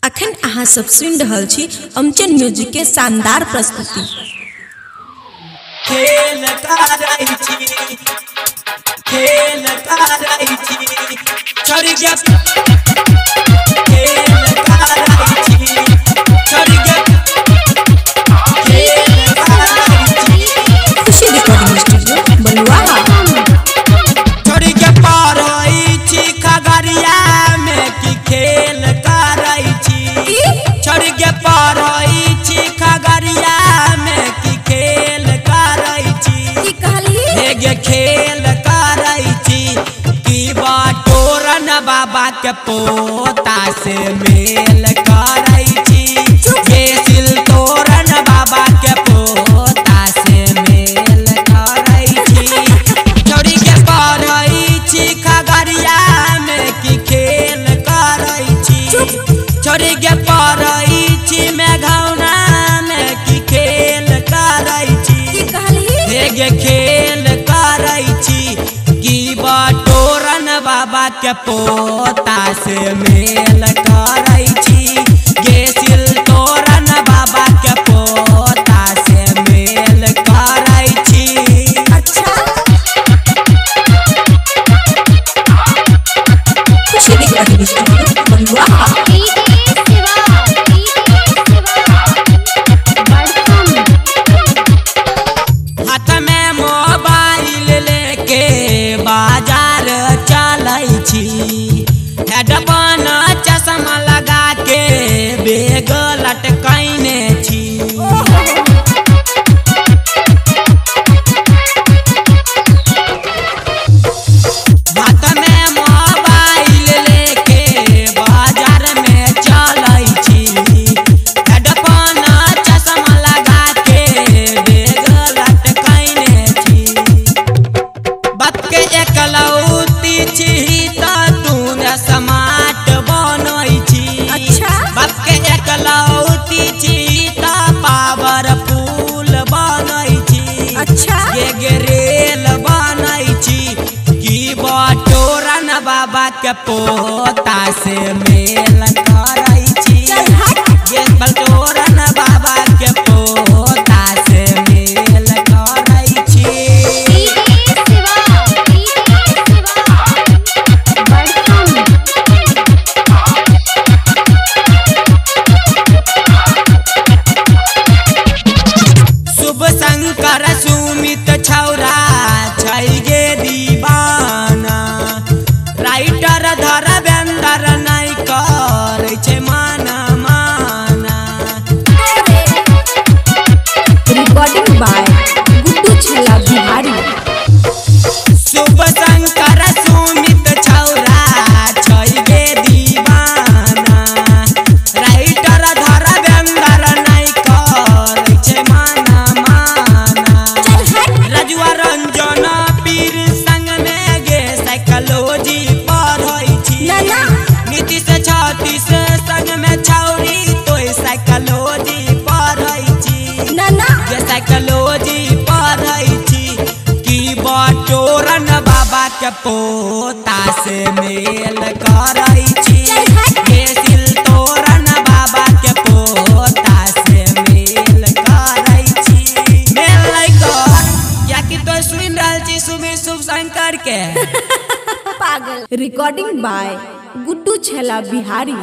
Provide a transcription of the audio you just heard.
अखन अहाँ सब सुन रहल छी अमचन म्यूजिक के शानदार प्रस्तुति। खेल कराई छी छोड़ गया खेल कराई छी छोड़ गया खेल कराई छी खुशी रिकॉर्डिंग स्टूडियो बलुआ छोड़ के पढ़ई छी खगड़िया में की खेल कराई छी छोड़ के पढ़ई छी खगड़िया में की खेल कराई छी की कहली हेगे खेल कराई छी की बाटोरन बाबा के पोता से मेल कराई छी ये सिल तोरन बाबा के पोता से मेल कराई छी छोड़ी के पढ़ई छी खगड़िया में की खेल कराई छी छोड़ी के पढ़ई छी मेघौना में की खेल कराई छी की कहली हेगे खेल कराई छी की बाटोरन बाबा के पोता से मेल कराई छी गे सिल तोरन बाबा के पोता से मेल कराई छी। अच्छा खुशी रिकॉर्डिंग स्टूडियो बलुआ हाथ में मोबाइल लेके बाजार चलै छी हेडफोन चश्मा लगा के बेग लटकैने छी हाथ में मोबाइल लेके बाजार में चलै छी हेडफोन चश्मा लगा के बेग लटकैने छी बात के एकलौती छी त तू न स्मार्ट बनै छी अच्छा बात के एकलौती छी त पावरफुल बनै छी अच्छा ये रेल बनै छी की बाटोरन बाबा के पोता से मेल कराई छी ये बाटोरन बाबा के पोता से मेल कराई छी। शुभ शंकर सुमित छौरा छै गे दीवाना राइटर धर्मेंद्र नहीं करे छै माना माना रिकॉर्डिंग बाय गुड्डू छला बिहारी शुभ शंकर सुमित छौरा छै गे दीवाना राइटर धर्मेंद्र नहीं करे छै माना माना रजुआ रंजन पीर संग में गे साइकोलॉजी पढ़ै छी नाना नीतीश छत्तीस संग में छौरी तोय साइकोलॉजी पढ़ै छी नाना गे साइकोलॉजी पढ़ै छी की बाटोरन बाबा के पोता से मेल करै छी गे सिल तोरन बाबा के पोता से मेल करै छी मेल नहीं कर या कि तो सुन रहल छी सुमित शुभ शंकर के पागल रिकॉर्डिंग बाय गुड्डू छला बिहारी।